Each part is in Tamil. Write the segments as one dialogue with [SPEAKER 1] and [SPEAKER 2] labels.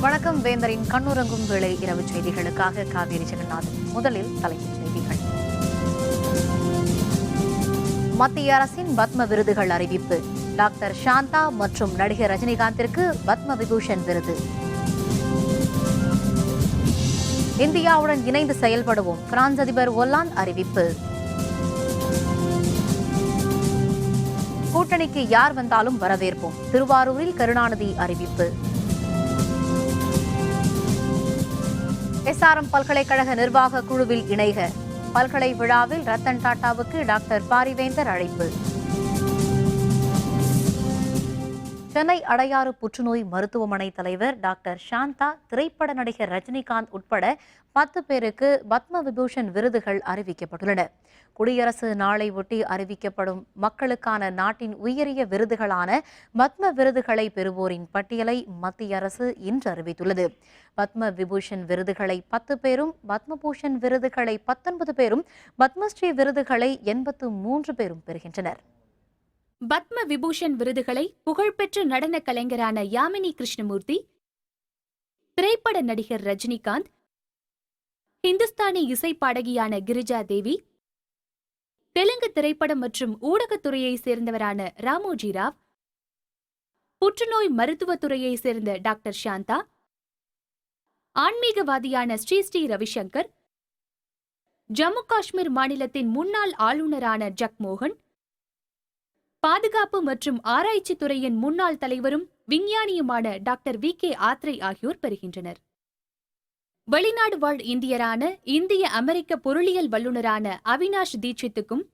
[SPEAKER 1] வணக்கம். வேந்தரின் கண்ணுறங்கும் வேளை இரவு செய்திகளுக்காக காவேரி ஜெகநாதன். முதலில் தலைப்புச் செய்திகள். மத்திய அரசின் பத்ம விருதுகள் அறிவிப்பு. டாக்டர் சாந்தா மற்றும் நடிகர் ரஜினிகாந்திற்கு பத்ம விபூஷன் விருது. இந்தியாவுடன் இணைந்து செயல்படுவோம், பிரான்ஸ் அதிபர் ஒல்லாந்து அறிவிப்பு. கூட்டணிக்கு யார் வந்தாலும் வரவேற்போம், திருவாரூரில் கருணாநிதி அறிவிப்பு. SRM பல்கலைக்கழக நிர்வாக குழுவில் இணைக. பல்கலை விழாவில் ரத்தன் டாடாவுக்கு டாக்டர் பாரிவேந்தர் அழைப்பு. சென்னை அடையாறு புற்றுநோய் மருத்துவமனை தலைவர் டாக்டர் சாந்தா, திரைப்பட நடிகர் ரஜினிகாந்த் உட்பட 10 பேருக்கு பத்ம விபூஷன் விருதுகள் அறிவிக்கப்பட்டுள்ளன. குடியரசு நாளை ஒட்டி அறிவிக்கப்படும் மக்களுக்கான நாட்டின் உயரிய விருதுகளான பத்ம விருதுகளை பெறுவோரின் பட்டியலை மத்திய அரசு இன்று அறிவித்துள்ளது. பத்ம விபூஷன் விருதுகளை 10 பேரும், பத்மபூஷன் விருதுகளை 19 பேரும், பத்மஸ்ரீ விருதுகளை 83 பேரும் பெறுகின்றனர்.
[SPEAKER 2] பத்ம விபூஷன் விருதுகளை புகழ்பெற்ற நடன கலைஞரான யாமினி கிருஷ்ணமூர்த்தி, திரைப்பட நடிகர் ரஜினிகாந்த், இந்துஸ்தானி இசை பாடகியான கிரிஜா தேவி, தெலுங்கு திரைப்படம் மற்றும் ஊடகத்துறையை சேர்ந்தவரான ராமோஜி ராவ், புற்றுநோய் மருத்துவத்துறையை சேர்ந்த டாக்டர் சாந்தா, ஆன்மீகவாதியான ஸ்ரீ ரவிசங்கர், ஜம்மு காஷ்மீர் மாநிலத்தின் முன்னாள் ஆளுநரான ஜக்மோகன், பாதுகாப்பு மற்றும் ஆராய்ச்சி துறையின் முன்னாள் தலைவரும் விஞ்ஞானியுமான டாக்டர் VK ஆத்ரே ஆகியோர் பெறுகின்றனர். வெளிநாடு வாழ் இந்தியரான இந்திய அமெரிக்க பொருளியல் வல்லுநரான அவினாஷ் தீட்சித்துக்கும்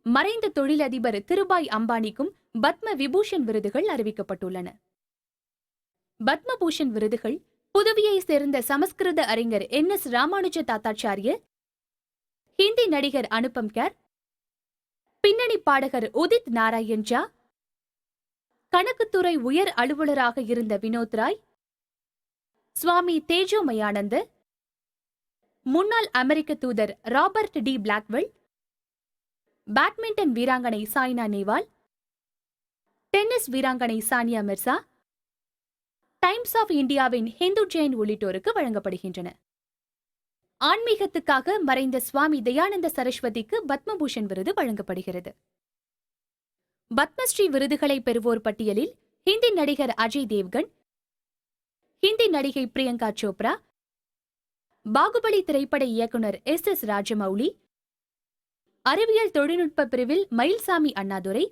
[SPEAKER 2] மறைந்த தொழிலதிபர் திருபாய் அம்பானிக்கும் பத்ம விபூஷன் விருதுகள் அறிவிக்கப்பட்டுள்ளன. பத்மபூஷன் விருதுகள் புதுவையை சேர்ந்த சமஸ்கிருத அறிஞர் NS ராமானுஜ தாத்தாச்சாரியர், ஹிந்தி நடிகர் அனுபம் கேர், பின்னணி பாடகர் உதித் நாராயண் ஜா, கணக்குத்துறை உயர் அலுவலராக இருந்த வினோத் ராய், சுவாமி தேஜோமயானந்த, முன்னாள் அமெரிக்க தூதர் ராபர்ட் டி பிளாக்வெல், பேட்மிண்டன் வீராங்கனை சாய்னா நேவால், டென்னிஸ் வீராங்கனை சானியா மிர்சா, டைம்ஸ் ஆஃப் இந்தியாவின் ஹிந்து ஜெயின் உள்ளிட்டோருக்கு வழங்கப்படுகின்றன. ஆன்மீகத்துக்காக மறைந்த சுவாமி தயானந்த சரஸ்வதிக்கு பத்மபூஷன் விருது வழங்கப்படுகிறது. பத்மஸ்ரீ விருதுகளை பெறுவோர் பட்டியலில் ஹிந்தி நடிகர் அஜய் தேவ்கன், ஹிந்தி நடிகை பிரியங்கா சோப்ரா, பாகுபலி திரைப்பட இயக்குனர் SS ராஜமௌலி, அறிவியல் தொழில்நுட்ப பிரிவில் மயில்சாமி அண்ணாதுரை,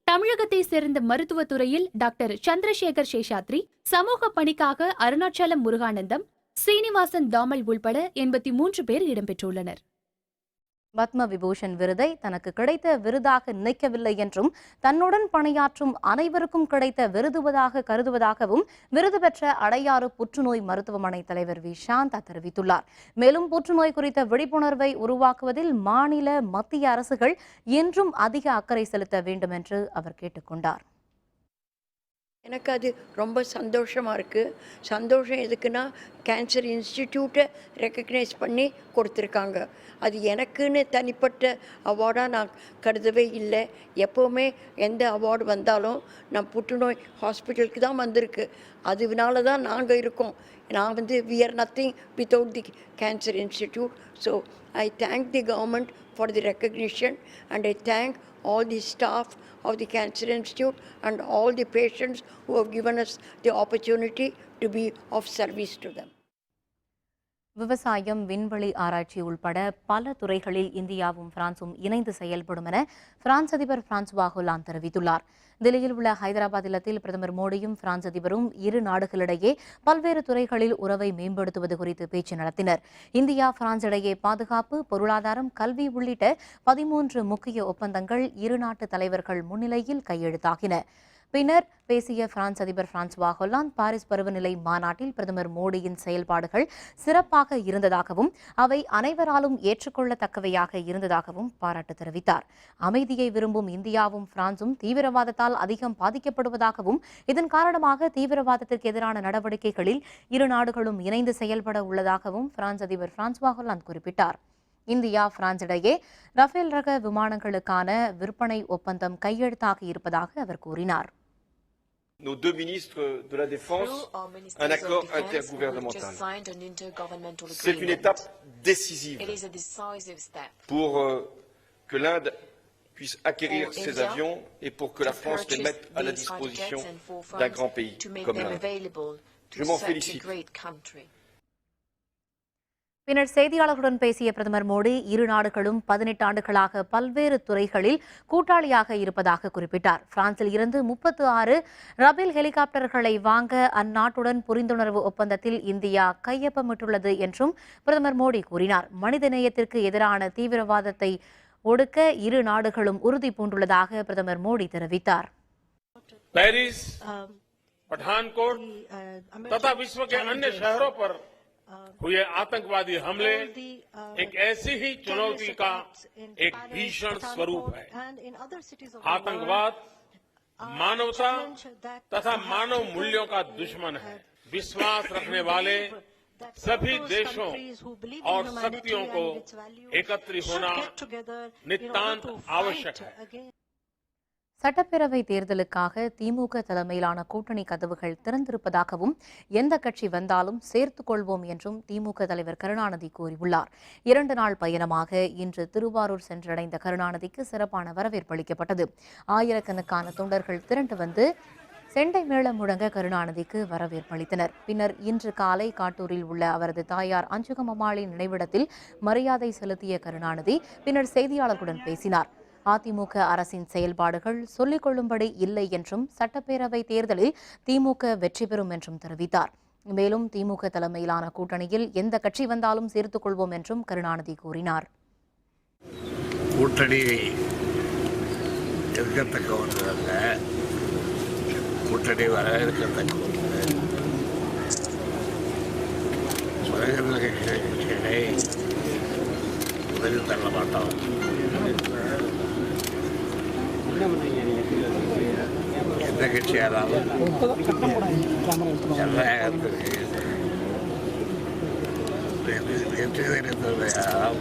[SPEAKER 2] தமிழகத்தை சேர்ந்த மருத்துவத்துறையில் டாக்டர் சந்திரசேகர் சேஷாத்ரி, சமூக பணிக்காக அருணாச்சலம் முருகானந்தம், சீனிவாசன் தாமல் உள்பட 83 பேர் இடம்பெற்றுள்ளனர்.
[SPEAKER 1] பத்ம விபூஷன் விருதை தனக்கு கிடைத்த விருதாக நினைக்கவில்லை என்றும், தன்னுடன் பணியாற்றும் அனைவருக்கும் கிடைத்த விருதுவதாக கருதுவதாகவும் விருது பெற்ற அடையாறு புற்றுநோய் மருத்துவமனை தலைவர் V. சாந்தா தெரிவித்துள்ளார். மேலும் புற்றுநோய் குறித்த விழிப்புணர்வை உருவாக்குவதில் மாநில, மத்திய அரசுகள் என்றும் அதிக அக்கறை செலுத்த வேண்டும் என்று அவர் கேட்டுக்கொண்டார்.
[SPEAKER 3] எனக்கு அது ரொம்ப சந்தோஷமாக இருக்குது. சந்தோஷம் எதுக்குன்னா, கேன்சர் இன்ஸ்டிடியூட்டை ரெக்கக்னைஸ் பண்ணி கொடுத்துருக்காங்க. அது எனக்குன்னு தனிப்பட்ட அவார்டாக நான் கருதவே இல்லை. எப்போவுமே எந்த அவார்டு வந்தாலும் நான் புற்றுநோய் ஹாஸ்பிட்டலுக்கு தான் வந்திருக்கு. அதனால தான் நாங்கள் இருக்கோம். நான் we are nothing without the Cancer Institute. So I thank the government for the recognition, and I thank all the staff of the Cancer Institute and all the patients who have given us the opportunity to be of service to them.
[SPEAKER 1] விவசாயம், விண்வெளி ஆராய்ச்சி உள்பட பல துறைகளில் இந்தியாவும் பிரான்சும் இணைந்து செயல்படும் என பிரான்ஸ் அதிபர் பிரான்சுவா ஹொலாந்து தெரிவித்துள்ளார். தில்லியில் உள்ள ஹைதராபாத் இல்லத்தில் பிரதமர் மோடியும் பிரான்ஸ் அதிபரும் இரு நாடுகளிடையே பல்வேறு துறைகளில் உறவை மேம்படுத்துவது குறித்து பேச்சு நடத்தினர். இந்தியா, பிரான்ஸ் இடையே பாதுகாப்பு, பொருளாதாரம், கல்வி உள்ளிட்ட 13 முக்கிய ஒப்பந்தங்கள் இரு நாட்டு தலைவர்கள் முன்னிலையில் கையெழுத்தாகின. பின்னர் பேசிய பிரான்ஸ் அதிபர் பிரான்சுவா ஹொலாந்து, பாரிஸ் பருவநிலை மாநாட்டில் பிரதமர் மோடியின் செயல்பாடுகள் சிறப்பாக இருந்ததாகவும் அவை அனைவராலும் ஏற்றுக்கொள்ளத்தக்கவையாக இருந்ததாகவும் பாராட்டு தெரிவித்தார். அமைதியை விரும்பும் இந்தியாவும் பிரான்சும் தீவிரவாதத்தால் அதிகம் பாதிக்கப்படுவதாகவும், இதன் காரணமாக தீவிரவாதத்திற்கு எதிரான நடவடிக்கைகளில் இரு நாடுகளும் இணைந்து செயல்பட உள்ளதாகவும் பிரான்ஸ் அதிபர் பிரான்சுவா ஹொலாந்து குறிப்பிட்டார். இந்தியா, பிரான்ஸ் இடையே ரஃபேல் ரக விமானங்களுக்கான விற்பனை ஒப்பந்தம் கையெழுத்தாகி இருப்பதாக அவர் கூறினார்.
[SPEAKER 4] nos deux ministres de la Défense un accord intergouvernemental. C'est une étape décisive pour que l'Inde puisse acquérir ces avions et pour que la France les mette à la disposition d'un grand pays comme l'Inde. Je m'en félicite.
[SPEAKER 1] பின்னர் செய்தியாளர்களுடன் பேசிய பிரதமர் மோடி இரு நாடுகளும் 18 ஆண்டுகளாக பல்வேறு துறைகளில் கூட்டாளியாக இருப்பதாக குறிப்பிட்டார். பிரான்சில் இருந்து 36 ரபேல் ஹெலிகாப்டர்களை வாங்க அந்நாட்டுடன் புரிந்துணர்வு ஒப்பந்தத்தில் இந்தியா கையொப்பமிட்டுள்ளது என்றும் பிரதமர் மோடி கூறினார். மனிதநேயத்திற்கு எதிரான தீவிரவாதத்தை ஒடுக்க இரு நாடுகளும் உறுதி பூண்டுள்ளதாக பிரதமர் மோடி தெரிவித்தார்.
[SPEAKER 5] पेरिस, पठानकोट तथा विश्व के अन्य शहरों पर हुए आतंकवादी हमले एक ऐसी ही चुनौती का एक भीषण स्वरूप है। आतंकवाद मानवता तथा मानव मूल्यों का दुश्मन है। विश्वास रखने वाले सभी देशों और शक्तियों को एकत्रित होना नितांत आवश्यक है।
[SPEAKER 1] சட்டப்பேரவை தேர்தலுக்காக திமுக தலைமையிலான கூட்டணி கதவுகள் திறந்திருப்பதாகவும் எந்த கட்சி வந்தாலும் சேர்த்துக் கொள்வோம் என்றும் திமுக தலைவர் கருணாநிதி கூறியுள்ளார். 2 நாள் பயணமாக இன்று திருவாரூர் சென்றடைந்த கருணாநிதிக்கு சிறப்பான வரவேற்பு அளிக்கப்பட்டது. ஆயிரக்கணக்கான தொண்டர்கள் திரண்டு வந்து செண்டை மேளம் முழங்க கருணாநிதிக்கு வரவேற்பு அளித்தனர். பின்னர் இன்று காலை காட்டூரில் உள்ள அவரது தாயார் அஞ்சுகம் அம்மாளின் நினைவிடத்தில் மரியாதை செலுத்திய கருணாநிதி பின்னர் செய்தியாளர்களுடன் பேசினார். அதிமுக அரசின் செயல்பாடுகள் சொல்லிக் கொள்ளும்படி இல்லை என்றும் சட்டப்பேரவை தேர்தலில் திமுக வெற்றி பெறும் என்றும் தெரிவித்தார். மேலும் திமுக தலைமையிலான கூட்டணியில் எந்த கட்சி வந்தாலும் சேர்த்துக் கொள்வோம் என்றும் கருணாநிதி கூறினார்.
[SPEAKER 6] கூட்டணி இருக்கத்தக்க ஒன்றல்ல, கூட்டணி வர இருக்கத்தக்க ஒன்று. கட்சிகளை முதலில் தள்ள மாட்டோம். எந்த கட்சியானாலும் ஜனநாயகத்திற்கு வெற்றி தெரிந்தவையால்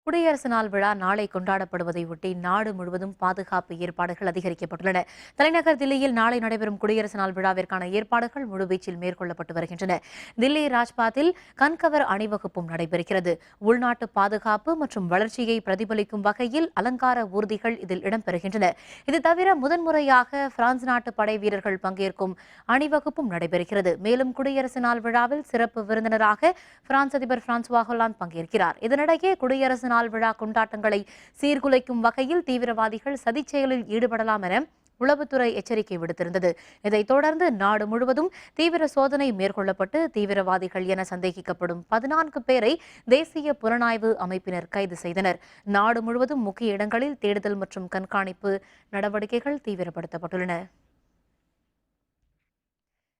[SPEAKER 1] குடியரசு நாள் விழா நாளை கொண்டாடப்படுவதையொட்டி நாடு முழுவதும் பாதுகாப்பு ஏற்பாடுகள் அதிகரிக்கப்பட்டுள்ளன. தலைநகர் தில்லியில் நாளை நடைபெறும் குடியரசு நாள் விழாவிற்கான ஏற்பாடுகள் முழுவீச்சில் மேற்கொள்ளப்பட்டு வருகின்றன. தில்லி ராஜ்பாத்தில் கண்கவர் அணிவகுப்பும் நடைபெறுகிறது. உள்நாட்டு பாதுகாப்பு மற்றும் வளர்ச்சியை பிரதிபலிக்கும் வகையில் அலங்கார ஊர்திகள் இதில் இடம்பெறுகின்றன. இது தவிர முதன்முறையாக பிரான்ஸ் நாட்டு படை வீரர்கள் பங்கேற்கும் அணிவகுப்பும் நடைபெறுகிறது. மேலும் குடியரசு நாள் விழாவில் சிறப்பு விருந்தினராக பிரான்ஸ் அதிபர் பிரான்சுவா ஹொலாந்து பங்கேற்கிறார். இதனிடையே குடியரசு நாள் விழா கொண்டாட்டங்களை சீர்குலைக்கும் வகையில் தீவிரவாதிகள் சதிச் செயலில் ஈடுபடலாம் என உளவுத்துறை எச்சரிக்கை விடுத்திருந்தது. இதைத் தொடர்ந்து நாடு முழுவதும் தீவிர சோதனை மேற்கொள்ளப்பட்டு தீவிரவாதிகள் என சந்தேகிக்கப்படும் 14 பேரை தேசிய புலனாய்வு அமைப்பினர் கைது செய்தனர். நாடு முழுவதும் முக்கிய இடங்களில் தேடுதல் மற்றும் கண்காணிப்பு நடவடிக்கைகள் தீவிரப்படுத்தப்பட்டுள்ளன.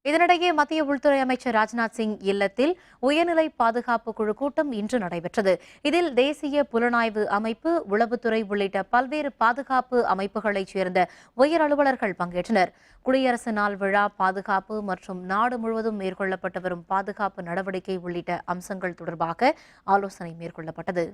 [SPEAKER 1] இதனிடையே மத்திய உள்துறை அமைச்சர் ராஜ்நாத் சிங் இல்லத்தில் உயர்நிலை பாதுகாப்பு குழு கூட்டம் இன்று நடைபெற்றது. இதில் தேசிய புலனாய்வு அமைப்பு, உளவுத்துறை உள்ளிட்ட பல்வேறு பாதுகாப்பு அமைப்புகளைச் சேர்ந்த உயர் அலுவலர்கள் பங்கேற்றனர். குடியரசு நாள் விழா, பாதுகாப்பு மற்றும் நாடு முழுவதும் மேற்கொள்ளப்பட்டு வரும் பாதுகாப்பு நடவடிக்கை உள்ளிட்ட அம்சங்கள் தொடர்பாக ஆலோசனை மேற்கொள்ளப்பட்டது.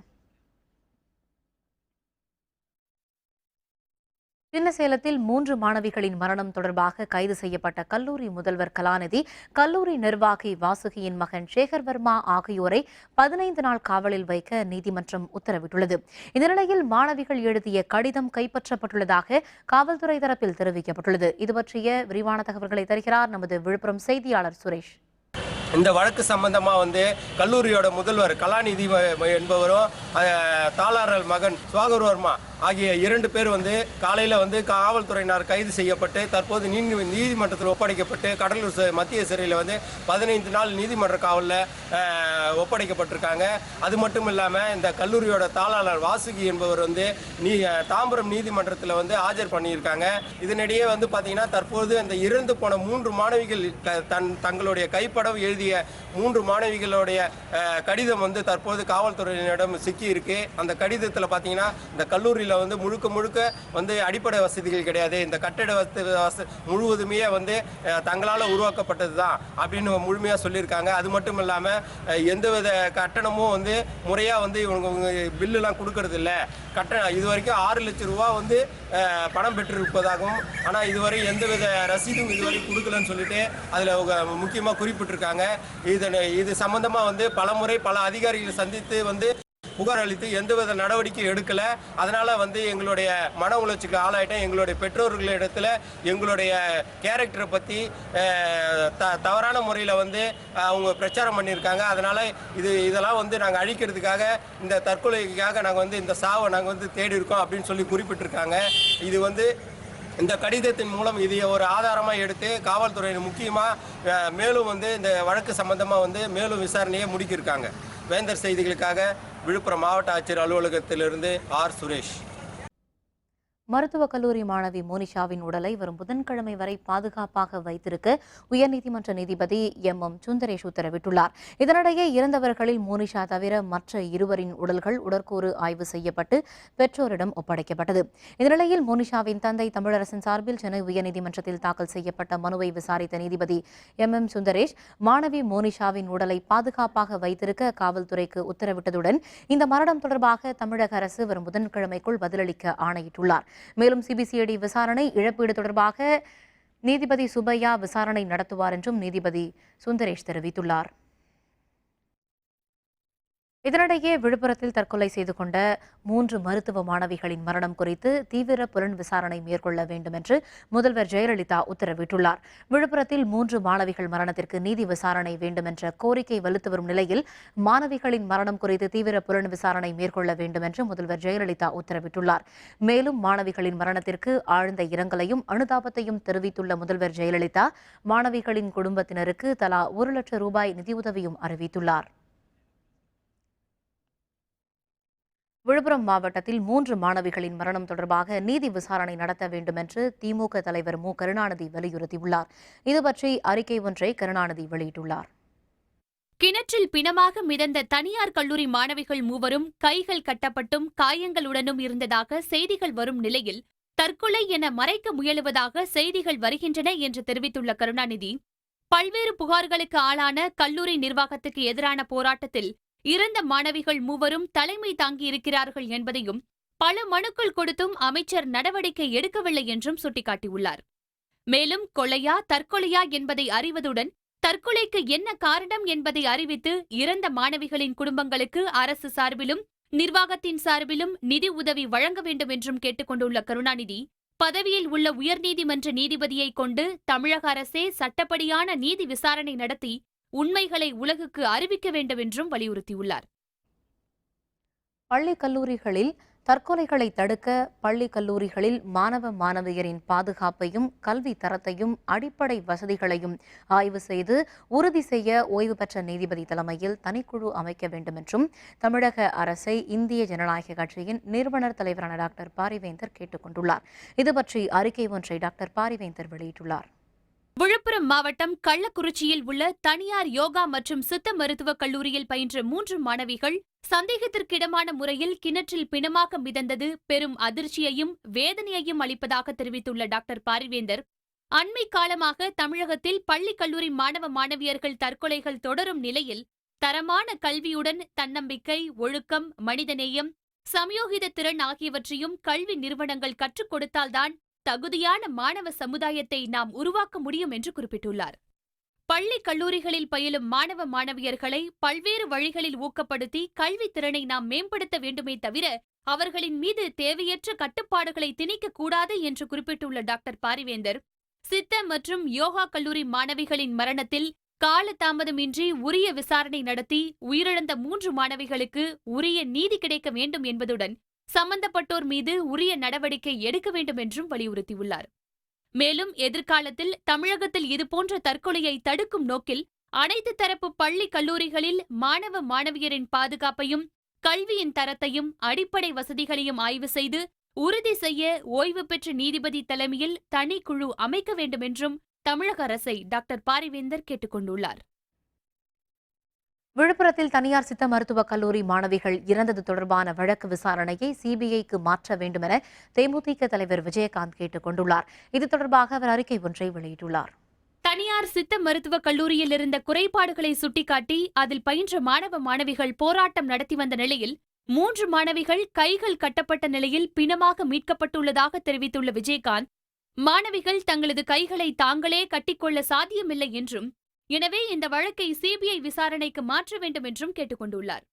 [SPEAKER 1] சின்னசேலத்தில் 3 மாணவிகளின் மரணம் தொடர்பாக கைது செய்யப்பட்ட கல்லூரி முதல்வர் கலாநிதி, கல்லூரி நிர்வாகி வாசுகியின் மகன் சேகர் வர்மா ஆகியோரை 15 நாள் காவலில் வைக்க நீதிமன்றம் உத்தரவிட்டுள்ளது. இந்த நிலையில் மாணவிகள் எழுதிய கடிதம் கைப்பற்றப்பட்டுள்ளதாக காவல்துறை தரப்பில் தெரிவிக்கப்பட்டுள்ளது. இது பற்றிய விரிவான தகவல்களை தருகிறார் நமது விழுப்புரம் செய்தியாளர் சுரேஷ்.
[SPEAKER 7] இந்த வழக்கு சம்பந்தமாக கல்லூரியோட முதல்வர் கலாநிதி என்பவரும் தாளாளர் மகன் சுவாகர் வர்மா ஆகிய 2 பேர் காலையில் காவல்துறையினர் கைது செய்யப்பட்டு தற்போது நீதிமன்றத்தில் ஒப்படைக்கப்பட்டு கடலூர் மத்திய சிறையில் 15 நாள் நீதிமன்ற காவலில் ஒப்படைக்கப்பட்டிருக்காங்க. அது மட்டும் இல்லாமல் இந்த கல்லூரியோட தாளாளர் வாசுகி என்பவர் தாம்பரம் நீதிமன்றத்தில் ஆஜர் பண்ணியிருக்காங்க. இதனிடையே பார்த்தீங்கன்னா தற்போது அந்த இறந்து போன 3 மாணவிகள் தங்களுடைய கைப்படம் எழுதிய 3 மாணவிகளுடைய கடிதம் தற்போது காவல்துறையினரிடம் சிக்கி இருக்கு. அந்த கடிதத்தில் பார்த்தீங்கன்னா இந்த கல்லூரியில் கல்லூரியில் வந்து முழுக்க வந்து அடிப்படை வசதிகள் கிடையாது, இந்த கட்டிட வசதி முழுவதுமே வந்து தங்களால் உருவாக்கப்பட்டது தான் அப்படின்னு முழுமையாக சொல்லியிருக்காங்க. அது மட்டும் இல்லாமல் எந்தவித கட்டணமும் வந்து முறையாக வந்து இவங்க பில்லுலாம் கொடுக்கறது இல்லை. கட்டணம் இது வரைக்கும் 6 லட்சம் ரூபா வந்து பணம் பெற்றிருப்பதாகவும், ஆனால் இதுவரை எந்தவித ரசீதும் இதுவரை கொடுக்கலன்னு சொல்லிட்டு அதில் முக்கியமாக குறிப்பிட்டிருக்காங்க. இது சம்பந்தமாக வந்து பல அதிகாரிகளை சந்தித்து வந்து புகார் அளித்து எந்தவித நடவடிக்கை எடுக்கலை. அதனால் வந்து எங்களுடைய மன உளைச்சிக்கு ஆளாயிட்டேன். எங்களுடைய பெற்றோர்களிடத்தில் எங்களுடைய கேரக்டரை பற்றி தவறான முறையில் வந்து அவங்க பிரச்சாரம் பண்ணியிருக்காங்க. அதனால் இதெல்லாம் வந்து நாங்கள் அழிக்கிறதுக்காக, இந்த தற்கொலைக்காக நாங்கள் வந்து இந்த சாவை நாங்கள் வந்து தேடி இருக்கோம் அப்படின்னு சொல்லி குறிப்பிட்டிருக்காங்க. இது வந்து இந்த கடிதத்தின் மூலம் இதை ஒரு ஆதாரமாக எடுத்து காவல்துறையினர் முக்கியமாக மேலும் வந்து இந்த வழக்கு சம்பந்தமாக வந்து மேலும் விசாரணையை முடிக்கியிருக்காங்க. வேந்தர் செய்திகளுக்காக விழுப்புரம் மாவட்ட ஆட்சியர் அலுவலகத்திலிருந்து ஆர். சுரேஷ்.
[SPEAKER 1] மருத்துவக் கல்லூரி மாணவி மோனிஷாவின் உடலை வரும் புதன்கிழமை வரை பாதுகாப்பாக வைத்திருக்க உயர்நீதிமன்ற நீதிபதி MM சுந்தரேஷ் உத்தரவிட்டுள்ளார். இதனிடையே இறந்தவர்களில் மோனிஷா தவிர மற்ற இருவரின் உடல்கள் உடற்கூறு ஆய்வு செய்யப்பட்டு பெற்றோரிடம் ஒப்படைக்கப்பட்டது. இந்நிலையில் மோனிஷாவின் தந்தை தமிழரசன் சார்பில் சென்னை உயர்நீதிமன்றத்தில் தாக்கல் செய்யப்பட்ட மனுவை விசாரித்த நீதிபதி MM சுந்தரேஷ் மாணவி மோனிஷாவின் உடலை பாதுகாப்பாக வைத்திருக்க காவல்துறைக்கு உத்தரவிட்டதுடன் இந்த மரணம் தொடர்பாக தமிழக அரசு வரும் புதன்கிழமைக்குள் பதிலளிக்க ஆணையிட்டுள்ளார். மேலும் சிபிசிஐடி விசாரணை இழப்பீடு தொடர்பாக நீதிபதி சுப்பையா விசாரணை நடத்துவார் என்றும் நீதிபதி சுந்தரேஷ் தெரிவித்துள்ளார். இதனிடையே விழுப்புரத்தில் தற்கொலை செய்து கொண்ட 3 மருத்துவ மாணவிகளின் மரணம் குறித்து தீவிர புலன் விசாரணை மேற்கொள்ள வேண்டும் என்று முதல்வர் ஜெயலலிதா உத்தரவிட்டுள்ளார். விழுப்புரத்தில் 3 மாணவிகள் மரணத்திற்கு நீதி விசாரணை வேண்டும் என்ற கோரிக்கை வலுத்து வரும் நிலையில் மாணவிகளின் மரணம் குறித்து தீவிர புலன் விசாரணை மேற்கொள்ள வேண்டும் என்று முதல்வர் ஜெயலலிதா உத்தரவிட்டுள்ளார். மேலும் மாணவிகளின் மரணத்திற்கு ஆழ்ந்த இரங்கலையும் அனுதாபத்தையும் தெரிவித்துள்ள முதல்வர் ஜெயலலிதா மாணவிகளின் குடும்பத்தினருக்கு தலா 1 லட்சம் ரூபாய் நிதியுதவியும் அறிவித்துள்ளார். விழுப்புரம் மாவட்டத்தில் 3 மாணவிகளின் மரணம் தொடர்பாக நீதி விசாரணை நடத்த வேண்டும் என்று திமுக தலைவர் மு. கருணாநிதி வலியுறுத்தியுள்ளார். இதுபற்றி அறிக்கை ஒன்றை கருணாநிதி வெளியிட்டுள்ளார்.
[SPEAKER 2] கிணற்றில் பிணமாக மிதந்த தனியார் கல்லூரி மாணவிகள் 3 கைகள் கட்டப்பட்டும் காயங்களுடனும் இருந்ததாக செய்திகள் வரும் நிலையில் தற்கொலை என மறைக்க முயலுவதாக செய்திகள் வருகின்றன என்று தெரிவித்துள்ள கருணாநிதி, பல்வேறு புகார்களுக்கு ஆளான கல்லூரி நிர்வாகத்துக்கு எதிரான போராட்டத்தில் இறந்த மாணவிகள் 3 தலைமை தாங்கியிருக்கிறார்கள் என்பதையும் பல மனுக்கள் கொடுத்தும் அமைச்சர் நடவடிக்கை எடுக்கவில்லை என்றும் சுட்டிக்காட்டியுள்ளார். மேலும் கொலையா தற்கொலையா என்பதை அறிவதுடன் தற்கொலைக்கு என்ன காரணம் என்பதை அறிவித்து இறந்த மாணவிகளின் குடும்பங்களுக்கு அரசு சார்பிலும் நிர்வாகத்தின் சார்பிலும் நிதி உதவி வழங்க வேண்டும் என்றும் கேட்டுக் கொண்டுள்ள கருணாநிதி, பதவியில் உள்ள உயர்நீதிமன்ற நீதிபதியை கொண்டு தமிழக அரசே சட்டப்படியான நீதி விசாரணை நடத்தி உண்மைகளை உலகுக்கு அறிவிக்க வேண்டும் என்றும் வலியுறுத்தியுள்ளார்.
[SPEAKER 1] பள்ளி கல்லூரிகளில் தற்கொலைகளை தடுக்க பள்ளி கல்லூரிகளில் மாணவ மாணவியரின் பாதுகாப்பையும் கல்வி தரத்தையும் அடிப்படை வசதிகளையும் ஆய்வு செய்து உறுதி செய்ய ஓய்வு பெற்ற நீதிபதி தலைமையில் தனிக்குழு அமைக்க வேண்டும் என்றும் தமிழக அரசை இந்திய ஜனநாயக கட்சியின் நிறுவனர் தலைவரான டாக்டர் பாரிவேந்தர் கேட்டுக் கொண்டுள்ளார். இதுபற்றி அறிக்கை ஒன்றை டாக்டர் பாரிவேந்தர் வெளியிட்டுள்ளார்.
[SPEAKER 2] விழுப்புரம் மாவட்டம் கள்ளக்குறிச்சியில் உள்ள தனியார் யோகா மற்றும் சித்த மருத்துவக் கல்லூரியில் பயின்ற 3 மாணவிகள் சந்தேகத்திற்கிடமான முறையில் கிணற்றில் பிணமாக மிதந்தது பெரும் அதிர்ச்சியையும் வேதனையையும் அளிப்பதாக தெரிவித்துள்ள டாக்டர் பாரிவேந்தர், அண்மை காலமாக தமிழகத்தில் பள்ளி கல்லூரி மாணவ மாணவியர்கள் தற்கொலைகள் தொடரும் நிலையில் தரமான கல்வியுடன் தன்னம்பிக்கை, ஒழுக்கம், மனிதநேயம், சமயோகித திறன் ஆகியவற்றையும் கல்வி நிறுவனங்கள் கற்றுக் கொடுத்தால்தான் தகுதியான மாணவ சமுதாயத்தை நாம் உருவாக்க முடியும் என்று குறிப்பிட்டுள்ளார். பள்ளி கல்லூரிகளில் பயிலும் மாணவ மாணவியர்களை பல்வேறு வழிகளில் ஊக்கப்படுத்தி கல்வி திறனை நாம் மேம்படுத்த வேண்டுமே தவிர அவர்களின் மீது தேவையற்ற கட்டுப்பாடுகளை திணிக்க கூடாது என்று குறிப்பிட்டுள்ள டாக்டர் பாரிவேந்தர், சித்த மற்றும் யோகா கல்லூரி மாணவிகளின் மரணத்தில் காலதாமதமின்றி உரிய விசாரணை நடத்தி உயிரிழந்த 3 மாணவிகளுக்கு உரிய நீதி கிடைக்க வேண்டும் என்பதுடன் சம்பந்தப்பட்டோர் மீது உரிய நடவடிக்கை எடுக்க வேண்டும் என்றும் வலியுறுத்தியுள்ளார். மேலும் எதிர்காலத்தில் தமிழகத்தில் இதுபோன்ற தற்கொலையை தடுக்கும் நோக்கில் அனைத்து தரப்பு பள்ளி கல்லூரிகளில் மாணவ மாணவியரின் பாதுகாப்பையும் கல்வியின் தரத்தையும் அடிப்படை வசதிகளையும் ஆய்வு செய்து உறுதி செய்ய ஓய்வு பெற்ற நீதிபதி தலைமையில் தனிக்குழு அமைக்க வேண்டும் என்றும் தமிழக அரசை டாக்டர் பாரிவேந்தர் கேட்டுக் கொண்டுள்ளார்.
[SPEAKER 1] விழுப்புரத்தில் தனியார் சித்த மருத்துவக் கல்லூரி மாணவிகள் இறந்தது தொடர்பான வழக்கு விசாரணையை சிபிஐக்கு மாற்ற வேண்டும் என தேமுதிக தலைவர் விஜயகாந்த் கேட்டுக் கொண்டுள்ளார். இது தொடர்பாக அவர் அறிக்கை ஒன்றை வெளியிட்டுள்ளார்.
[SPEAKER 2] தனியார் சித்த மருத்துவக் கல்லூரியில் இருந்த குறைபாடுகளை சுட்டிக்காட்டி அதில் பயின்ற மாணவ மாணவிகள் போராட்டம் நடத்தி வந்த நிலையில் 3 மாணவிகள் கைகள் கட்டப்பட்ட நிலையில் பிணமாக மீட்கப்பட்டுள்ளதாக தெரிவித்துள்ள விஜயகாந்த், மாணவிகள் தங்களது கைகளை தாங்களே கட்டிக்கொள்ள சாத்தியமில்லை என்றும், எனவே இந்த வழக்கை சிபிஐ விசாரணைக்கு மாற்ற வேண்டும் என்றும் கேட்டுக் கொண்டுள்ளார்.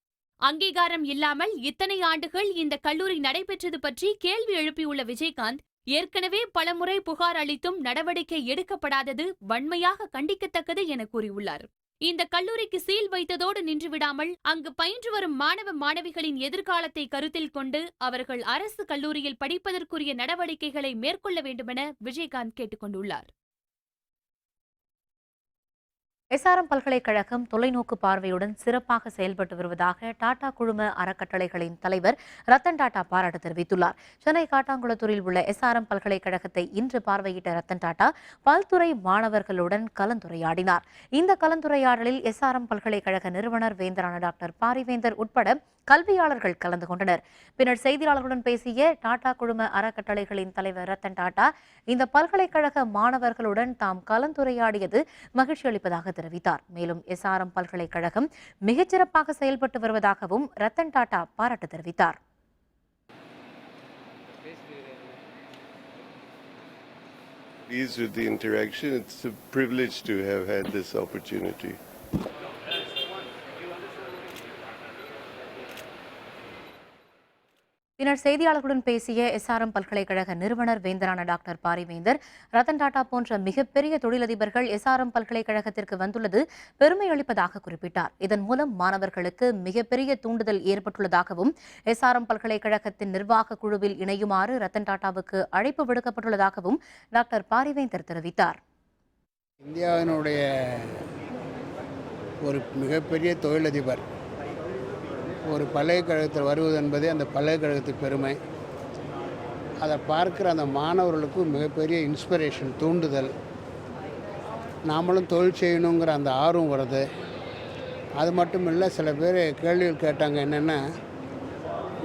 [SPEAKER 2] அங்கீகாரம் இல்லாமல் இத்தனை ஆண்டுகள் இந்த கல்லூரி நடைபெற்றது பற்றி கேள்வி எழுப்பியுள்ள விஜயகாந்த், ஏற்கனவே பலமுறை புகார் அளித்தும் நடவடிக்கை எடுக்கப்படாதது வன்மையாக கண்டிக்கத்தக்கது என கூறியுள்ளார். இந்த கல்லூரிக்கு சீல் வைத்ததோடு நின்றுவிடாமல் அங்கு பயின்று வரும் மாணவ மாணவிகளின் எதிர்காலத்தை கருத்தில் கொண்டு அவர்கள் அரசு கல்லூரியில் படிப்பதற்குரிய நடவடிக்கைகளை மேற்கொள்ள வேண்டுமென விஜயகாந்த் கேட்டுக் கொண்டுள்ளார்.
[SPEAKER 1] எஸ்ஆர்எம் பல்கலைக்கழகம் தொலைநோக்கு பார்வையுடன் சிறப்பாக செயல்பட்டு வருவதாக டாடா குழும அறக்கட்டளைகளின் தலைவர் ரத்தன் டாடா பாராட்டு தெரிவித்துள்ளார். சென்னை காட்டாங்குளத்தூரில் உள்ள எஸ்ஆர்எம் பல்கலைக்கழகத்தை இன்று பார்வையிட்ட ரத்தன் டாடா பல்துறை மாணவர்களுடன் கலந்துரையாடினார். இந்த கலந்துரையாடலில் எஸ்ஆர்எம் பல்கலைக்கழக நிறுவனர் வேந்தரான டாக்டர் பாரிவேந்தர் உட்பட கல்வியாளர்கள் கலந்து கொண்டனர். பின்னர் செய்தியாளர்களுடன் பேசிய டாடா குழும அறக்கட்டளைகளின் தலைவர் ரத்தன் டாடா, இந்த பல்கலைக்கழக மாணவர்களுடன் தாம் கலந்துரையாடியது மகிழ்ச்சி அளிப்பதாக தெரிவித்தார். மேலும் எஸ்ஆர்எம் பல்கலைக்கழகம் மிகச்சிறப்பாக செயல்பட்டு வருவதாகவும் ரத்தன் டாடா பாராட்டு தெரிவித்தார்.
[SPEAKER 8] Pleased with the interaction. It's a privilege to have had this opportunity.
[SPEAKER 1] பின்னர் செய்தியாளர்களுடன் பேசிய எஸ்ஆர்எம் பல்கலைக்கழக நிறுவனர் வேந்தரான டாக்டர் பாரிவேந்தர், ரத்தன் டாடா போன்ற மிகப்பெரிய தொழிலதிபர்கள் எஸ்ஆர்எம் பல்கலைக்கழகத்திற்கு வந்துள்ளது பெருமை அளிப்பதாக குறிப்பிட்டார். இதன் மூலம் மாணவர்களுக்கு மிகப்பெரிய தூண்டுதல் ஏற்பட்டுள்ளதாகவும், எஸ்ஆர்எம் பல்கலைக்கழகத்தின் நிர்வாக குழுவில் இணையுமாறு ரத்தன் டாடாவுக்கு அழைப்பு விடுக்கப்பட்டுள்ளதாகவும் டாக்டர் பாரிவேந்தர் தெரிவித்தார்.
[SPEAKER 9] இந்தியாவினுடைய ஒரு மிகப்பெரிய தொழிலதிபர் ஒரு பல்கலைக்கழகத்தில் வருவது என்பதே அந்த பல்கலைக்கழகத்துக்கு பெருமை. அதை பார்க்குற அந்த மாணவர்களுக்கும் மிகப்பெரிய இன்ஸ்பிரேஷன், தூண்டுதல். நாமளும் தொழில் செய்யணுங்கிற அந்த ஆர்வம் வருது. அது மட்டும் இல்லை, சில பேர் கேள்விகள் கேட்டாங்க. என்னென்னா,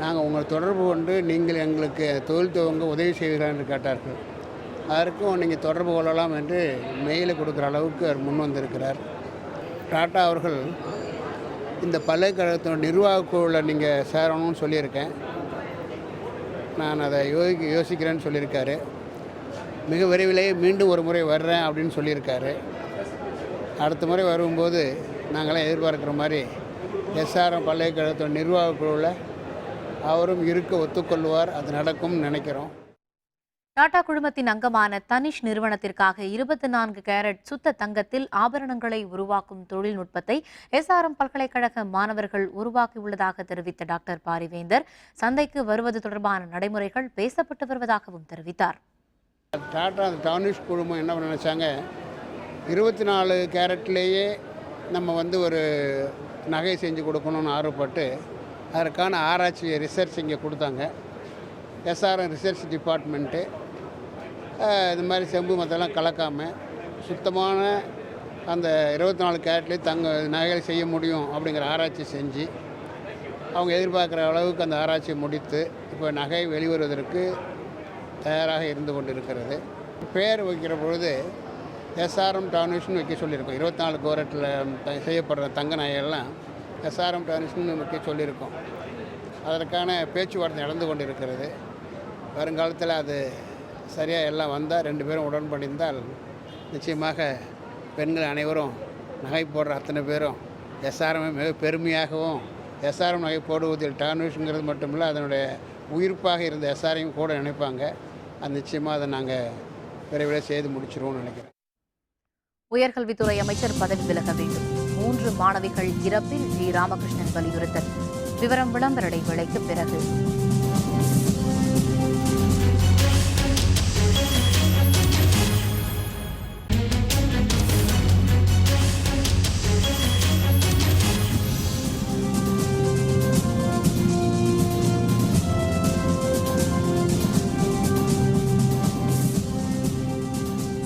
[SPEAKER 9] நாங்கள் உங்களை தொடர்பு கொண்டு நீங்கள் எங்களுக்கு தொழில் துவங்க உதவி செய்வீர்கள் என்று கேட்டார்கள். அதற்கும் நீங்கள் தொடர்பு கொள்ளலாம் என்று மெயிலை கொடுக்குற அளவுக்கு அவர் முன் வந்திருக்கிறார். டாட்டா அவர்கள் இந்த பல்கலைக்கழகத்தோட நிர்வாக குழுவில் நீங்கள் சேரணும்னு சொல்லியிருக்கேன், நான் அதை யோசிக்கிறேன்னு சொல்லியிருக்காரு. மிக விரைவிலேயே மீண்டும் ஒரு முறை வர்றேன் அப்படின்னு சொல்லியிருக்காரு. அடுத்த முறை வரும்போது நாங்களாம் எதிர்பார்க்குற மாதிரி எஸ்ஆர்எம் பல்கலைக்கழகத்தோட நிர்வாக குழுவில் அவரும் இருக்க ஒத்துக்கொள்வார். அது நடக்கும்னு நினைக்கிறோம்.
[SPEAKER 1] டாடா குழுமத்தின் அங்கமான தனிஷ் நிறுவனத்திற்காக 24 கேரட் சுத்த தங்கத்தில் ஆபரணங்களை உருவாக்கும் தொழில்நுட்பத்தை எஸ்ஆர்எம் பல்கலைக்கழக மாணவர்கள் உருவாக்கியுள்ளதாக தெரிவித்த டாக்டர் பாரிவேந்தர், சந்தைக்கு வருவது தொடர்பான நடைமுறைகள் பேசப்பட்டு வருவதாகவும் தெரிவித்தார்.
[SPEAKER 9] டாடா தனிஷ் குழுமம் என்ன நினைச்சாங்க, 24 கேரட்லேயே நம்ம ஒரு நகை செஞ்சு கொடுக்கணும்னு ஆர்வப்பட்டு அதற்கான ஆராய்ச்சி ரிசர்ச் இங்கே கொடுத்தாங்க. எஸ்ஆர்எம் ரிசர்ச் டிபார்ட்மெண்ட்டு இது மாதிரி செம்பு மற்றெல்லாம் கலக்காமல் சுத்தமான அந்த 24 கேரட்லேயே நகைகள் செய்ய முடியும் அப்படிங்கிற ஆராய்ச்சி செஞ்சு அவங்க எதிர்பார்க்குற அளவுக்கு அந்த ஆராய்ச்சியை முடித்து இப்போ நகை வெளிவருவதற்கு தயாராக இருந்து கொண்டு இருக்கிறது. பேர் வைக்கிற பொழுது எஸ்ஆர்எம் டானிஷ்னு வைக்க சொல்லியிருக்கோம். 24 கேரட்டில் செய்யப்படுற தங்க நகைகள்லாம் எஸ்ஆர்எம் டானிஷ்னு வைக்க சொல்லியிருக்கோம். அதற்கான பேச்சுவார்த்தை நடந்து கொண்டு இருக்கிறது. வருங்காலத்தில் அது சரியாக எல்லாம் வந்தால், 2 பேரும் உடன்படிந்தால் நிச்சயமாக பெண்கள் அனைவரும் நகை போடுற அத்தனை பேரும் எஸ்ஆர்எம் மிக பெருமையாகவும், எஸ்ஆர்எம் நகை போடுவதில் டானிஷ்ங்கிறது மட்டுமில்லை, அதனுடைய உயிர்ப்பாக இருந்த எஸ்ஆர்எம் கூட நினைப்பாங்க. அது நிச்சயமாக அதை நாங்கள் விரைவில் செய்து முடிச்சிருவோம்னு நினைக்கிறேன்.
[SPEAKER 1] உயர்கல்வித்துறை அமைச்சர் பதவி விலக வேண்டும். 3 மாணவிகள் இறப்பில் ஜி. ராமகிருஷ்ணன் வலியுறுத்தல். விவரம் விளம்பர இடைவேளைக்கு பிறகு.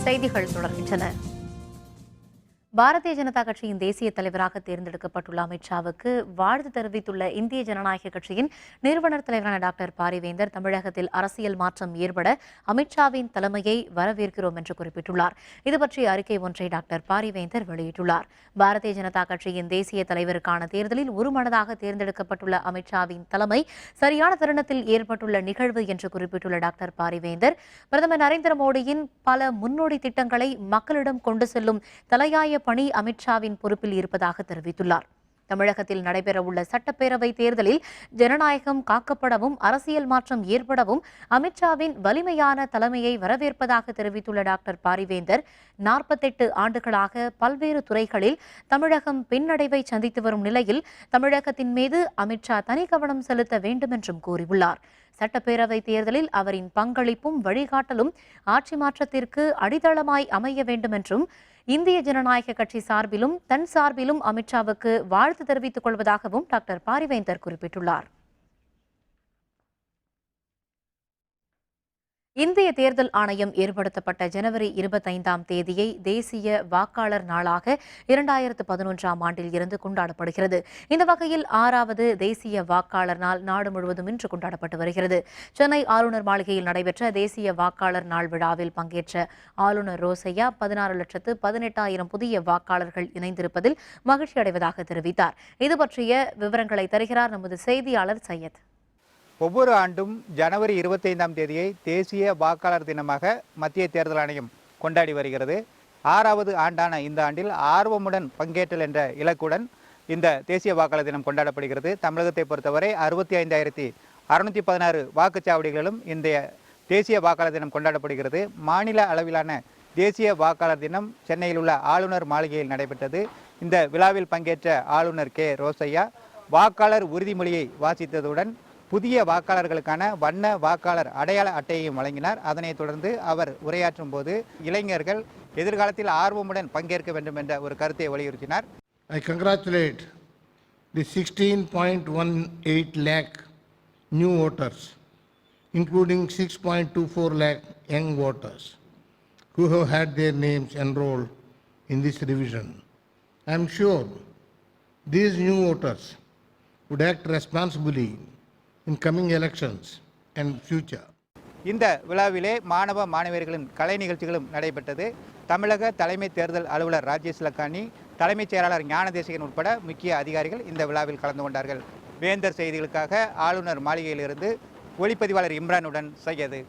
[SPEAKER 1] செய்திகள் தொடர்கின்றன. பாரதிய ஜனதா கட்சியின் தேசிய தலைவராக தேர்ந்தெடுக்கப்பட்டுள்ள அமித்ஷாவுக்கு வாழ்த்து தெரிவித்துள்ள இந்திய ஜனநாயக கட்சியின் நிறுவனர் தலைவரான டாக்டர் பாரிவேந்தர் தமிழகத்தில் அரசியல் மாற்றம் ஏற்பட அமித்ஷாவின் தலைமையை வரவேற்கிறோம் என்று குறிப்பிட்டுள்ளார். இதுபற்றிய அறிக்கை ஒன்றை டாக்டர் பாரிவேந்தர் வெளியிட்டுள்ளார். பாரதிய ஜனதா கட்சியின் தேசிய தலைவருக்கான தேர்தலில் ஒருமனதாக தேர்ந்தெடுக்கப்பட்டுள்ள அமித்ஷாவின் தலைமை சரியான தருணத்தில் ஏற்பட்டுள்ள நிகழ்வு என்று குறிப்பிட்டுள்ள டாக்டர் பாரிவேந்தர், பிரதமர் நரேந்திர மோடியின் பல முன்னோடி திட்டங்களை மக்களிடம் கொண்டு செல்லும் தலையாய பணி அமித்ஷாவின் பொறுப்பில் இருப்பதாக தெரிவித்துள்ளார். தமிழகத்தில் நடைபெறவுள்ள சட்டப்பேரவை தேர்தலில் ஜனநாயகம் காக்கப்படவும் அரசியல் மாற்றம் ஏற்படவும் அமித்ஷாவின் வலிமையான தலைமையை வரவேற்பதாக தெரிவித்துள்ள டாக்டர் பாரிவேந்தர், 48 ஆண்டுகளாக பல்வேறு துறைகளில் தமிழகம் பின்னடைவை சந்தித்து வரும் நிலையில் தமிழகத்தின் மீது அமித்ஷா தனி கவனம் செலுத்த வேண்டும் என்றும் கூறியுள்ளார். சட்டப்பேரவை தேர்தலில் அவரின் பங்களிப்பும் வழிகாட்டலும் ஆட்சி மாற்றத்திற்கு அடித்தளமாய் அமைய வேண்டும் என்றும் இந்திய ஜனநாயக கட்சி சார்பிலும் தன் சார்பிலும் அமித்ஷாவுக்கு வாழ்த்து தெரிவித்துக் கொள்வதாகவும் டாக்டர் பாரிவேந்தர் குறிப்பிட்டுள்ளார். இந்திய தேர்தல் ஆணையம் ஏற்படுத்தப்பட்ட ஜனவரி 25ஆம் தேதியை தேசிய வாக்காளர் நாளாக 2011ஆம் ஆண்டில் இருந்து கொண்டாடப்படுகிறது. இந்த வகையில் 6வது தேசிய வாக்காளர் நாள் நாடு முழுவதும் இன்று கொண்டாடப்பட்டு வருகிறது. சென்னை ஆளுநர் மாளிகையில் நடைபெற்ற தேசிய வாக்காளர் நாள் விழாவில் பங்கேற்ற ஆளுநர் ரோசையா 16,18,000 புதிய வாக்காளர்கள் இணைந்திருப்பதில் மகிழ்ச்சி அடைவதாக தெரிவித்தார். இதுபற்றிய விவரங்களை தருகிறார் நமது செய்தியாளர் சையத்.
[SPEAKER 10] ஒவ்வொரு ஆண்டும் ஜனவரி 25ஆம் தேதியை தேசிய வாக்காளர் தினமாக மத்திய தேர்தல் ஆணையம் கொண்டாடி வருகிறது. 6வது ஆண்டான இந்த ஆண்டில் ஆர்வமுடன் பங்கேற்றல் என்ற இலக்குடன் இந்த தேசிய வாக்காளர் தினம் கொண்டாடப்படுகிறது. தமிழகத்தை பொறுத்தவரை 65,616 வாக்குச்சாவடிகளிலும் இந்த தேசிய வாக்காளர் தினம் கொண்டாடப்படுகிறது. மாநில அளவிலான தேசிய வாக்காளர் தினம் சென்னையில் உள்ள ஆளுநர் மாளிகையில் நடைபெற்றது. இந்த விழாவில் பங்கேற்ற ஆளுநர் கே ரோசையா வாக்காளர் உறுதிமொழியை வாசித்ததுடன் புதிய வாக்காளர்களுக்கான வண்ண வாக்காளர் அடையாள அட்டையையும் வழங்கினார். அதனைத் தொடர்ந்து அவர் உரையாற்றும் போது இளைஞர்கள் எதிர்காலத்தில் ஆர்வமுடன் பங்கேற்க வேண்டும் என்ற ஒரு கருத்தை வலியுறுத்தினார்.
[SPEAKER 11] I congratulate the 16.18 lakh new voters, including 6.24 lakh young voters who have had their names enrolled in this revision. I am sure these new voters would act responsibly in coming elections and future.
[SPEAKER 10] இந்த விழாவிலே மாணவ மாணவியர்களின் கலை நிகழ்ச்சிகளும் நடைபெற்றது. தமிழக தலைமை தேர்தல் அலுவலர் ராஜேஷ் லக்கானி, தலைமைச் செயலாளர் ஞானதேசிகன் உட்பட முக்கிய அதிகாரிகள் இந்த விழாவில் கலந்து கொண்டார்கள். வேந்தர் செய்திகளுக்காக ஆளுநர் மாளிகையிலிருந்து ஒளிப்பதிவாளர் இம்ரானுடன் சையது.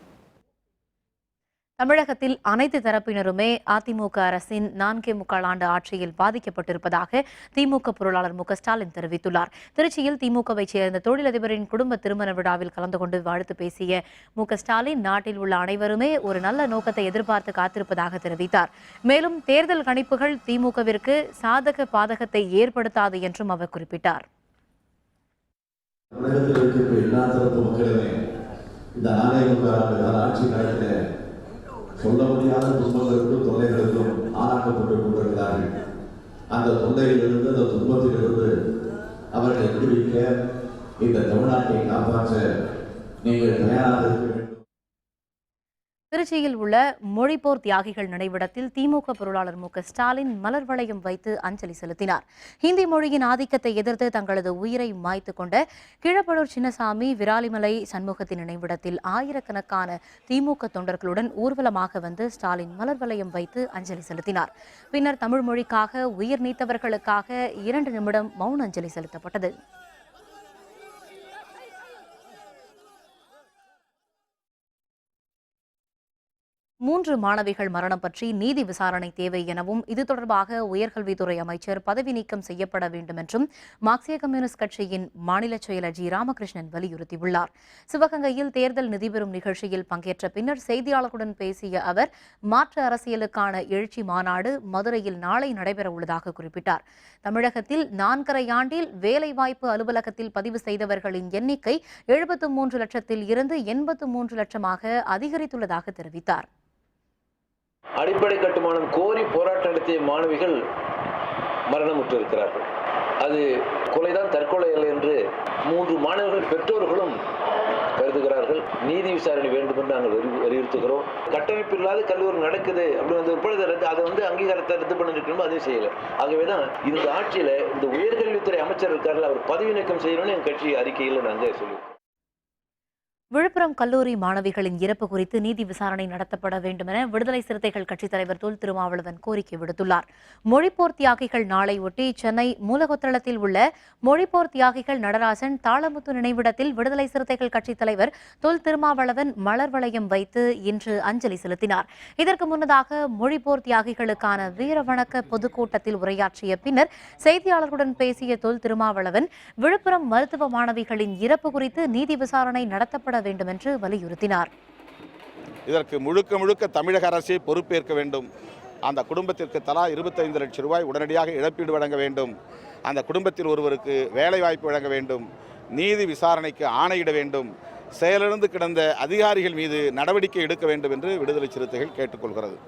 [SPEAKER 1] தமிழகத்தில் அனைத்து தரப்பினருமே அதிமுக அரசின் 4.25 ஆண்டு ஆட்சியில் பாதிக்கப்பட்டிருப்பதாக திமுக பொருளாளர் மு.க.ஸ்டாலின் தெரிவித்துள்ளார். திருச்சியில் திமுகவை சேர்ந்த தொழிலதிபரின் குடும்ப திருமண விழாவில் கலந்து கொண்டு வாழ்த்து பேசிய மு.க.ஸ்டாலின், நாட்டில் உள்ள அனைவருமே ஒரு நல்ல நோக்கத்தை எதிர்பார்த்து காத்திருப்பதாக தெரிவித்தார். மேலும் தேர்தல் கணிப்புகள் திமுகவிற்கு சாதக பாதகத்தை ஏற்படுத்தாது என்றும் அவர் குறிப்பிட்டார்.
[SPEAKER 12] சொல்ல முடியாத துன்பங்களுக்கும் தொல்லைகளுக்கும் ஆளாக்கப்பட்டுக் கொண்டிருக்கிறார்கள். அந்த தொல்லையிலிருந்து அந்த துன்பத்திலிருந்து அவர்களை விடுவிக்க இந்த தமிழ்நாட்டை காப்பாற்ற நீங்கள் தயாராக இருக்க வேண்டும்.
[SPEAKER 1] திருச்சியில் உள்ள மொழிப்போர் தியாகிகள் நினைவிடத்தில் திமுக பொருளாளர் மு.க.ஸ்டாலின் மலர் வளையம் வைத்து அஞ்சலி செலுத்தினார். ஹிந்தி மொழியின் ஆதிக்கத்தை எதிர்த்து தங்களது உயிரை மாய்த்து கொண்ட கீழப்பழூர் சின்னசாமி, விராலிமலை சண்முகத்தின் நினைவிடத்தில் ஆயிரக்கணக்கான திமுக தொண்டர்களுடன் ஊர்வலமாக வந்து ஸ்டாலின் மலர் வளையம் வைத்து அஞ்சலி செலுத்தினார். பின்னர் தமிழ் மொழிக்காக உயிர் நீத்தவர்களுக்காக 2 நிமிடம் மௌன அஞ்சலி செலுத்தப்பட்டது. 3 மாணவிகள் மரணம் பற்றி நீதி விசாரணை தேவை எனவும் இது தொடர்பாக உயர்கல்வித்துறை அமைச்சர் பதவி நீக்கம் செய்யப்பட வேண்டும் என்றும் மார்க்சிய கம்யூனிஸ்ட் கட்சியின் மாநில செயலர் ஜி. ராமகிருஷ்ணன் வலியுறுத்தியுள்ளார். சிவகங்கையில் தேர்தல் நிதி பெறும் நிகழ்ச்சியில் பங்கேற்ற பின்னர் செய்தியாளர்களுடன் பேசிய அவர், மாற்று அரசியலுக்கான எழுச்சி மாநாடு மதுரையில் நாளை நடைபெறவுள்ளதாக குறிப்பிட்டார். தமிழகத்தில் 4.5 ஆண்டில் வேலைவாய்ப்பு அலுவலகத்தில் பதிவு செய்தவர்களின் எண்ணிக்கை 73 லட்சத்தில் இருந்து 83 லட்சமாக அதிகரித்துள்ளதாக தெரிவித்தார்.
[SPEAKER 13] அடிப்படை கட்டுமானம் கோரி போராட்டம் நடத்திய மாணவிகள் மரணமுற்றிருக்கிறார்கள். அது கொலைதான், தற்கொலை அல்ல என்று 3 மாணவர்கள் பெற்றோர்களும் கருதுகிறார்கள். நீதி விசாரணை வேண்டும் என்று நாங்கள் வலியுறுத்துகிறோம். கட்டமைப்பு இல்லாத கல்லூரி நடக்குது அப்படின்னு உட்பட அதை அங்கீகாரத்தை ரத்து பண்ணிருக்கணும், அதையும் செய்யல. ஆகவேதான் இந்த ஆட்சியில இந்த உயர்கல்வித்துறை அமைச்சர் இருக்கார்கள், அவர் பதவி நீக்கம் செய்யணும்னு என் கட்சி அறிக்கையில் நாங்கள் சொல்லியிருக்கோம்.
[SPEAKER 1] விழுப்புரம் கல்லூரி மாணவிகளின் இறப்பு குறித்து நீதி விசாரணை நடத்தப்பட வேண்டும் என விடுதலை சிறுத்தைகள் கட்சித் தலைவர் தொல் திருமாவளவன் கோரிக்கை விடுத்துள்ளார். மொழிப்போர் தியாகிகள் நாளை ஒட்டி சென்னை மூலகொத்தளத்தில் உள்ள மொழிப்போர் தியாகிகள் நடராஜன் தாளமுத்து நினைவிடத்தில் விடுதலை சிறுத்தைகள் கட்சித் தலைவர் தொல் திருமாவளவன் மலர் வளையம் வைத்து இன்று அஞ்சலி செலுத்தினார். இதற்கு முன்னதாக மொழிப்போர் தியாகிகளுக்கான வீரவணக்க பொதுக்கூட்டத்தில் உரையாற்றிய பின்னர் செய்தியாளர்களுடன் பேசிய தொல் திருமாவளவன் விழுப்புரம் மருத்துவ மாணவிகளின் இறப்பு குறித்து நீதி விசாரணை நடத்தப்பட வேண்டும் என்று வலியுறுத்தினார்.
[SPEAKER 14] இதற்கு முழுக்க தமிழக அரசே பொறுப்பேற்க வேண்டும். அந்த குடும்பத்திற்கு தலா 25 லட்சம் ரூபாய் உடனடியாக இழப்பீடு வழங்க வேண்டும். அந்த குடும்பத்தில் ஒருவருக்கு வேலை வாய்ப்பு வழங்க வேண்டும். நீதி விசாரணைக்கு ஆணையிட வேண்டும். செயலிழந்து கிடந்த அதிகாரிகள் மீது நடவடிக்கை எடுக்க வேண்டும் என்று விடுதலை சிறுத்தைகள் கேட்டுக்கொள்கிறது.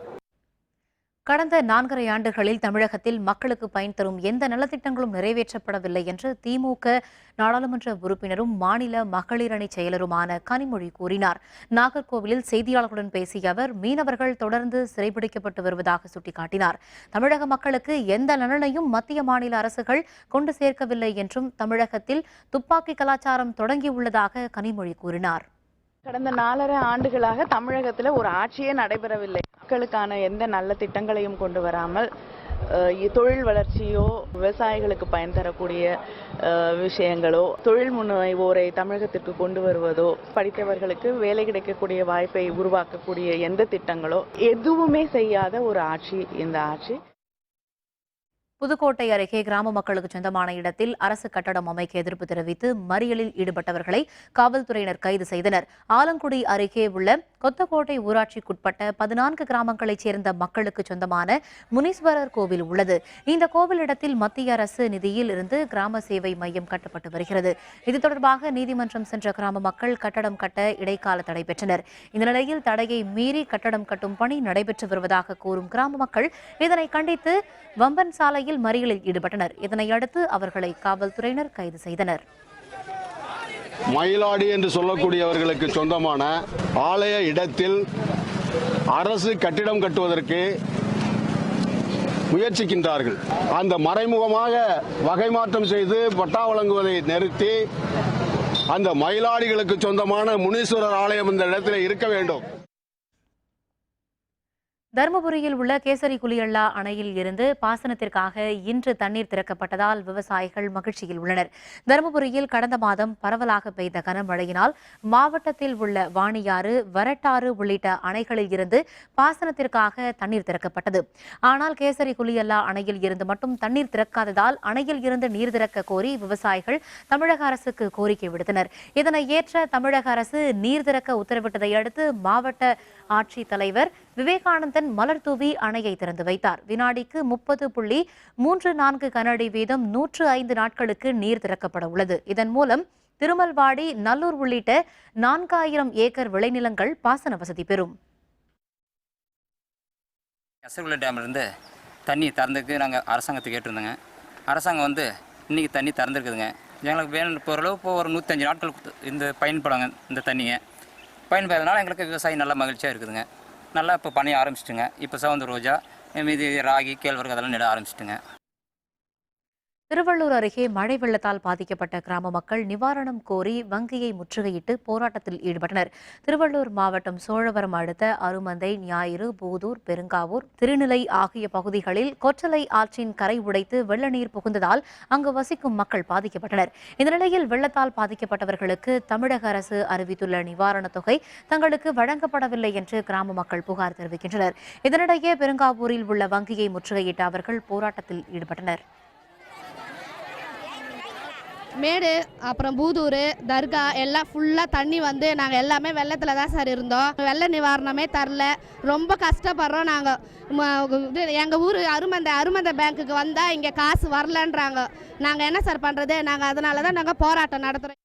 [SPEAKER 1] கடந்த 4.5 ஆண்டுகளில் தமிழகத்தில் மக்களுக்கு பயன் தரும் எந்த நலத்திட்டங்களும் நிறைவேற்றப்படவில்லை என்று திமுக நாடாளுமன்ற உறுப்பினரும் மாநில மகளிர் அணி செயலருமான கனிமொழி கூறினார். நாகர்கோவிலில் செய்தியாளர்களுடன் பேசிய அவர் மீனவர்கள் தொடர்ந்து சிறைபிடிக்கப்பட்டு வருவதாக சுட்டிக்காட்டினார். தமிழக மக்களுக்கு எந்த நலனையும் மத்திய மாநில அரசுகள் கொண்டு சேர்க்கவில்லை என்றும் தமிழகத்தில் துப்பாக்கி கலாச்சாரம் தொடங்கியுள்ளதாக கனிமொழி கூறினார்.
[SPEAKER 15] கடந்த 4.5 ஆண்டுகளாக தமிழகத்தில் ஒரு ஆட்சியே நடைபெறவில்லை. மக்களுக்கான எந்த நல்ல திட்டங்களையும் கொண்டு வராமல் தொழில் வளர்ச்சியோ விவசாயிகளுக்கு பயன் தரக்கூடிய விஷயங்களோ தொழில் முனைவோரை தமிழகத்திற்கு கொண்டு வருவதோ படித்தவர்களுக்கு வேலை கிடைக்கக்கூடிய வாய்ப்பை உருவாக்கக்கூடிய எந்த திட்டங்களோ எதுவுமே செய்யாத ஒரு ஆட்சி இந்த ஆட்சி.
[SPEAKER 1] புதுக்கோட்டை அருகே கிராம மக்களுக்கு சொந்தமான இடத்தில் அரசு கட்டடம் அமைக்க எதிர்ப்பு தெரிவித்து மறியலில் ஈடுபட்டவர்களை காவல்துறையினர் கைது செய்தனர். ஆலங்குடி அருகே உள்ள கொத்தக்கோட்டை ஊராட்சிக்குட்பட்ட 14 கிராமங்களைச் சேர்ந்த மக்களுக்கு சொந்தமான முனீஸ்வரர் கோவில் உள்ளது. இந்த கோவிலிடத்தில் மத்திய அரசு நிதியில் இருந்து கிராம சேவை மையம் கட்டப்பட்டு வருகிறது. இது தொடர்பாக நீதிமன்றம் சென்ற கிராம மக்கள் கட்டடம் கட்ட இடைக்கால தடை பெற்றனர். இந்த நிலையில் தடையை மீறி கட்டடம் கட்டும் பணி நடைபெற்று வருவதாக கூறும் கிராம மக்கள் இதனை கண்டித்து வம்பன் சாலையில் மறியலில் ஈடுபட்டனர். இதனையடுத்து அவர்களை காவல்துறையினர் கைது செய்தனர்.
[SPEAKER 16] மயிலாடி என்று சொல்லக்கூடியவர்களுக்கு சொந்தமான ஆலய இடத்தில் அரசு கட்டிடம் கட்டுவதற்கு முயற்சிக்கின்றார்கள். அந்த மறைமுகமாக வகை மாற்றம் செய்து பட்டா வழங்குவதை நிறுத்தி அந்த மயிலாடிகளுக்கு சொந்தமான முனீஸ்வரர் ஆலயம் இந்த இடத்தில் இருக்க வேண்டும்.
[SPEAKER 1] தருமபுரியில் உள்ள கேசரி குலியல்லா அணையில் இருந்து பாசனத்திற்காக இன்று தண்ணீர் திறக்கப்பட்டதால் விவசாயிகள் மகிழ்ச்சியில் உள்ளனர். தருமபுரியில் கடந்த மாதம் பரவலாக பெய்த கனமழையினால் மாவட்டத்தில் உள்ள வாணியாறு, வரட்டாறு உள்ளிட்ட அணைகளில் இருந்து பாசனத்திற்காக தண்ணீர் திறக்கப்பட்டது. ஆனால் கேசரி குலியல்லா அணையில் இருந்து மட்டும் தண்ணீர் திறக்காததால் அணையில் இருந்து நீர் திறக்க கோரி விவசாயிகள் தமிழக அரசுக்கு கோரிக்கை விடுத்தனர். இதனை ஏற்ற தமிழக அரசு நீர் திறக்க உத்தரவிட்டதை அடுத்து மாவட்ட ஆட்சித்தலைவர் விவேகானந்தன் மலர் தூவி அணையை திறந்து வைத்தார். வினாடிக்கு 30.34 கனஅடி வீதம் 105 நாட்களுக்கு நீர் திறக்கப்பட உள்ளது. இதன் மூலம் திருமல்வாடி, நல்லூர் உள்ளிட்ட 4000 ஏக்கர் விளைநிலங்கள் பாசன வசதி பெறும்.
[SPEAKER 17] கசகுல டேம்லேருந்து தண்ணி திறந்துக்கு நாங்கள் அரசாங்கத்தை கேட்டிருந்தோங்க. அரசாங்கம் இன்னைக்கு தண்ணி திறந்துருக்குதுங்க. எங்களுக்கு வேணும் பொருளவு இப்போ ஒரு 105 நாட்கள் இந்த பயன்படுங்க. இந்த தண்ணியை பயன்படுறதுனால எங்களுக்கு விவசாயம் நல்லா மகிழ்ச்சியாக இருக்குதுங்க. நல்லா இப்போ பணிய ஆரம்பிச்சிட்டுங்க. இப்போ சவந்து ரோஜா, மீதி ராகி, கேழ்வரகு அதெல்லாம் நட ஆரம்பிச்சிட்டுங்க.
[SPEAKER 1] திருவள்ளூர் அருகே மழை வெள்ளத்தால் பாதிக்கப்பட்ட கிராம மக்கள் நிவாரணம் கோரி வங்கியை முற்றுகையிட்டு போராட்டத்தில் ஈடுபட்டனர். திருவள்ளூர் மாவட்டம் சோழவரம் அடுத்த அருமந்தை, ஞாயிறு, பூதூர், பெருங்காவூர், திருநிலை ஆகிய பகுதிகளில் கொற்றலை ஆற்றின் கரை உடைத்து வெள்ள நீர் புகுந்ததால் அங்கு வசிக்கும் மக்கள் பாதிக்கப்பட்டனர். இந்த நிலையில் வெள்ளத்தால் பாதிக்கப்பட்டவர்களுக்கு தமிழக அரசு அறிவித்துள்ள நிவாரணத் தொகை தங்களுக்கு வழங்கப்படவில்லை என்று கிராம மக்கள் புகார் தெரிவிக்கின்றனர். இதனிடையே பெருங்காவூரில் உள்ள வங்கியை முற்றுகையிட்ட அவர்கள் போராட்டத்தில் ஈடுபட்டனர்.
[SPEAKER 18] மேடு, அப்புறம் பூதூர், தர்கா எல்லாம் ஃபுல்லாக தண்ணி நாங்கள் எல்லாமே வெள்ளத்தில் தான் சார் இருந்தோம். வெள்ள நிவாரணமே தரல, ரொம்ப கஷ்டப்படுறோம். நாங்கள் எங்கள் ஊர் அருமந்தை பேங்க்குக்கு வந்தால் இங்கே காசு வரலன்றாங்க. நாங்கள் என்ன சார் பண்ணுறது? நாங்கள் அதனால தான் நாங்கள் போராட்டம் நடத்துகிறோம்.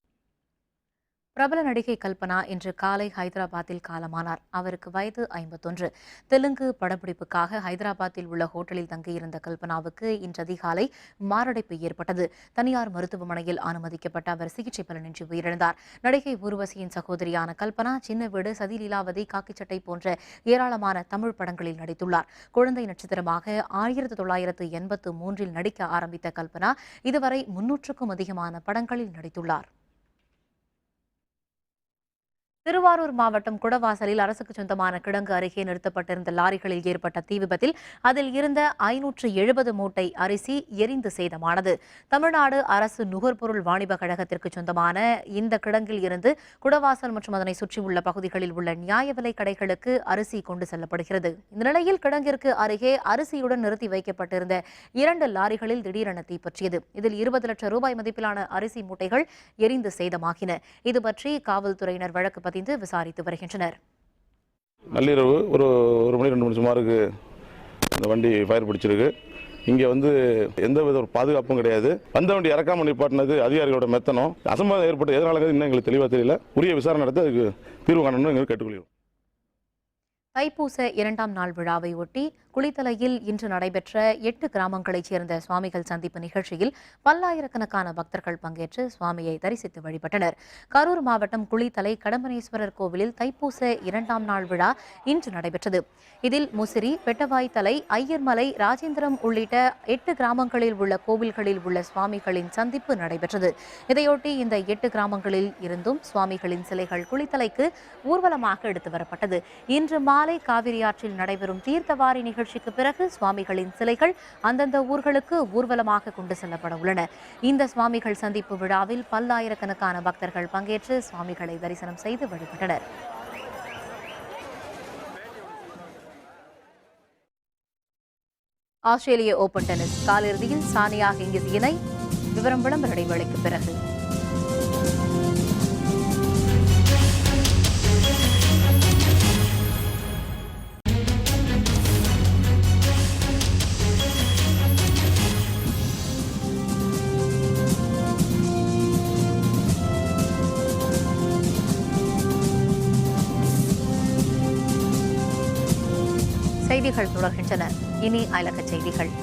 [SPEAKER 1] பிரபல நடிகை கல்பனா இன்று காலை ஹைதராபாத்தில் காலமானார். அவருக்கு வயது 51. தெலுங்கு படப்பிடிப்புக்காக ஹைதராபாத்தில் உள்ள ஹோட்டலில் தங்கியிருந்த கல்பனாவுக்கு இன்று அதிகாலை மாரடைப்பு ஏற்பட்டது. தனியார் மருத்துவமனையில் அனுமதிக்கப்பட்ட அவர் சிகிச்சை பலனின்றி உயிரிழந்தார். நடிகை ஊர்வசியின் சகோதரியான கல்பனா சின்ன வீடு, சதி லீலாவதி, காக்கிச்சட்டை போன்ற ஏராளமான தமிழ் படங்களில் நடித்துள்ளார். குழந்தை நட்சத்திரமாக 1983 நடிக்க ஆரம்பித்த கல்பனா இதுவரை 300க்கும் அதிகமான படங்களில் நடித்துள்ளார். திருவாரூர் மாவட்டம் குடவாசலில் அரசுக்கு சொந்தமான கிடங்கு அருகே நிறுத்தப்பட்டிருந்த லாரிகளில் ஏற்பட்ட தீ விபத்தில் அதில் இருந்த 570 மூட்டை அரிசி எரிந்து சேதமானது. தமிழ்நாடு அரசு நுகர்பொருள் வாணிப கழகத்திற்கு சொந்தமான இந்த கிடங்கில் இருந்து குடவாசல் மற்றும் அதனை சுற்றியுள்ள பகுதிகளில் உள்ள நியாய விலை கடைகளுக்கு அரிசி கொண்டு செல்லப்படுகிறது. இந்த நிலையில் கிடங்கிற்கு அருகே அரிசியுடன் நிறுத்தி வைக்கப்பட்டிருந்த 2 லாரிகளில் திடீரென தீப்பற்றியது. இதில் 20 லட்சம் ரூபாய் மதிப்பிலான அரிசி மூட்டைகள் எரிந்து சேதமாகின. இதுபற்றி காவல்துறையினர் வழக்கு விசாரித்து வருகின்றனர்.
[SPEAKER 19] நள்ளிரவு ஒரு மணி 2 மணி சுமாருக்கு இந்த வண்டி ஃபயர் பிடிச்சிருக்கு. இங்கே எந்த வித ஒரு பாதுகாப்பும் கிடையாது. வந்த வண்டி இறக்காம நிப்பாட்டினது அதிகாரிகளோட மெத்தனம். அசம்பாவிதம் ஏற்பட்டு எதனால இன்னும் எங்களுக்கு தெளிவாக தெரியல. உரிய விசாரணை நடத்தி அதுக்கு தீர்வு காணணும்னு எங்களுக்கு கேட்டுக்கொள்கிறோம்.
[SPEAKER 1] தைப்பூச 2ஆம் நாள் விழாவை ஒட்டி குளித்தலையில் இன்று நடைபெற்ற 8 கிராமங்களைச் சேர்ந்த சுவாமிகள் சந்திப்பு நிகழ்ச்சியில் பல்லாயிரக்கணக்கான பக்தர்கள் பங்கேற்று சுவாமியை தரிசித்து வழிபட்டனர். கரூர் மாவட்டம் குளித்தலை கடம்பனேஸ்வரர் கோவிலில் தைப்பூச 2ஆம் நாள் விழா இன்று நடைபெற்றது. இதில் முசிறி, பெட்டவாய்த்தலை, ஐயர்மலை, ராஜேந்திரம் உள்ளிட்ட 8 கிராமங்களில் உள்ள கோவில்களில் உள்ள சுவாமிகளின் சந்திப்பு நடைபெற்றது. இதையொட்டி இந்த 8 கிராமங்களில் இருந்தும் சுவாமிகளின் சிலைகள் குளித்தலைக்கு ஊர்வலமாக எடுத்து வரப்பட்டது. இன்று மாலை காவிரி ஆற்றில் நடைபெறும் தீர்த்தவாரி நிகழ்ச்சிக்கு பிறகு சுவாமிகளின் சிலைகள் அந்தந்த ஊர்களுக்கு ஊர்வலமாக கொண்டு செல்லப்பட உள்ளன. இந்த சுவாமிகள் சந்திப்பு விழாவில் பல்லாயிரக்கணக்கான பக்தர்கள் பங்கேற்று சுவாமிகளை தரிசனம் செய்து வழிபட்டனர். ஆஸ்திரேலிய ஓபன் டென்னிஸ் காலிறுதியில் சானியா ஹிங்கிஸ் இணை. விவரம் விளம்பர இடைவேளைக்கு பிறகு. செய்திகள் தொடர்கின்றன. இனி அயலக செய்திகள்.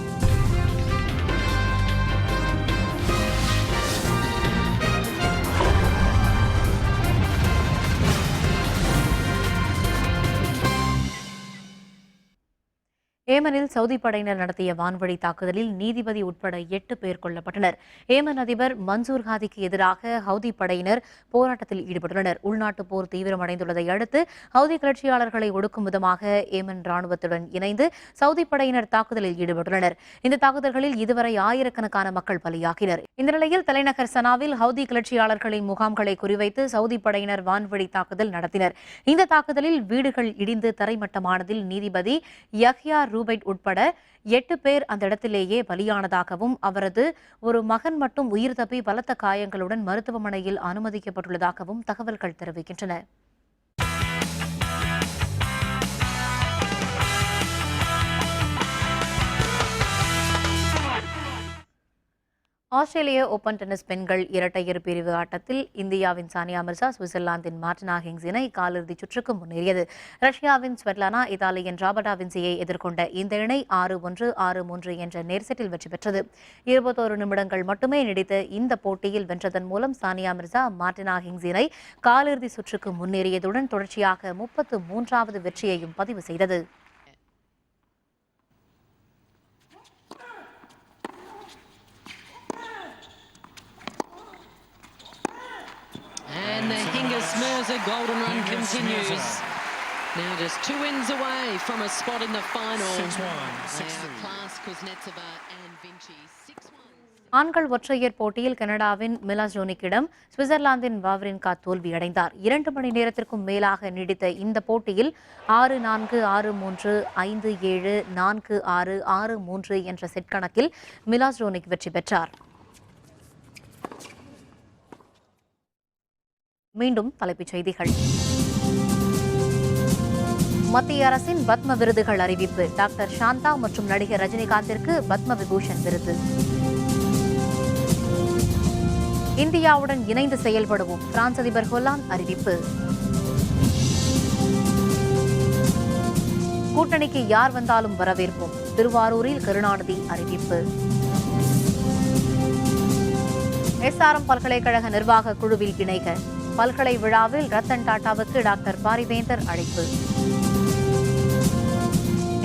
[SPEAKER 1] ஏமனில் சவுதி படையினர் நடத்திய வான்வழி தாக்குதலில் நீதிபதி உட்பட 8 பேர் கொல்லப்பட்டனர். ஏமன் அதிபர் மன்சூர் ஹாதிக்கு எதிராக ஹவுதி படையினர் போராட்டத்தில் ஈடுபட்டுள்ளனர். உள்நாட்டு போர் தீவிரமடைந்துள்ளதை அடுத்து ஹவுதி கிளர்ச்சியாளர்களை ஒடுக்கும் விதமாக ஏமன் ராணுவத்துடன் இணைந்து சவுதி படையினர் தாக்குதலில் ஈடுபட்டுள்ளனர். இந்த தாக்குதல்களில் இதுவரை ஆயிரக்கணக்கான மக்கள் பலியாகினர். இந்த நிலையில் தலைநகர் சனாவில் ஹவுதி கிளர்ச்சியாளர்களின் முகாம்களை குறிவைத்து சவுதி படையினர் வான்வழி தாக்குதல் நடத்தினர். இந்த தாக்குதலில் வீடுகள் இடிந்து தரைமட்டமானதில் நீதிபதி யஹ்யா ரூபைட் உட்பட 8 பேர் அந்த இடத்திலேயே பலியானதாகவும் அவரது ஒரு மகன் மட்டும் உயிர் தப்பி பலத்த காயங்களுடன் மருத்துவமனையில் அனுமதிக்கப்பட்டுள்ளதாகவும் தகவல்கள் தெரிவிக்கின்றன. ஆஸ்திரேலிய ஓபன் டென்னிஸ் பெண்கள் இரட்டையர் பிரிவு ஆட்டத்தில் இந்தியாவின் சானியா மிர்சா, சுவிட்சர்லாந்தின் மார்டினா ஹிங்ஸ் இணை காலிறுதி சுற்றுக்கு முன்னேறியது. ரஷ்யாவின் ஸ்வெட்லானா, இத்தாலியின் ராபர்டா வின்சியை எதிர்கொண்ட இந்த இணை 6-1, 6-3 என்ற நேர்செட்டில் வெற்றி பெற்றது. 21 நிமிடங்கள் மட்டுமே நீடித்த இந்த போட்டியில் வென்றதன் மூலம் சானியா மிர்சா, மார்டினா ஹிங்ஸ் இணை காலிறுதி சுற்றுக்கு முன்னேறியதுடன் தொடர்ச்சியாக 33வது வெற்றியையும் பதிவு செய்தது.
[SPEAKER 20] And the Hingis-Mirza golden run continues. Now just 2 wins away from a spot in the final. 6-1, Class Kuznetsova and Vinci. 6-1.
[SPEAKER 1] ஆண்கள் ஒற்றையர் போட்டியில் கனடாவின் மிலாஸ் ஜோனிக்கிடம் சுவிட்சர்லாந்தின் வாவ்ரின்கா தோல்வியடைந்தார். 2 மணி நேரத்திற்கும் மேலாக நீடித்த இந்த போட்டியில் 6-4, 6-3, 5-7, 4-6, 6-3 என்ற செட் கணக்கில் மிலாஸ் ஜோனிக் வெற்றி பெற்றார். மீண்டும் தலைப்புச் செய்திகள். மத்திய அரசின் பத்ம விருதுகள் அறிவிப்பு. டாக்டர் சாந்தா மற்றும் நடிகர் ரஜினிகாந்திற்கு பத்ம விபூஷன் விருது. இந்தியாவுடன் இணைந்து செயல்படுவோம், பிரான்ஸ் அதிபர் ஹொலாந்து அறிவிப்பு. கூட்டணிக்கு யார் வந்தாலும் வரவேற்போம், திருவாரூரில் கருணாநிதி அறிவிப்பு. SRM பல்கலைக்கழக நிர்வாக குழுவில் இணைக பல்கலை விழாவில் ரத்தன் டாடாவுக்கு டாக்டர் பாரிவேந்தர் அழைப்பு.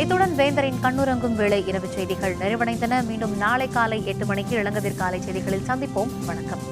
[SPEAKER 1] இத்துடன் வேந்தரின் கண்ணுறங்கும் வேளை இரவு செய்திகள் நிறைவடைந்தன. மீண்டும் நாளை காலை 8 மணிக்கு இளங்கதிர் காலை செய்திகளில் சந்திப்போம். வணக்கம்.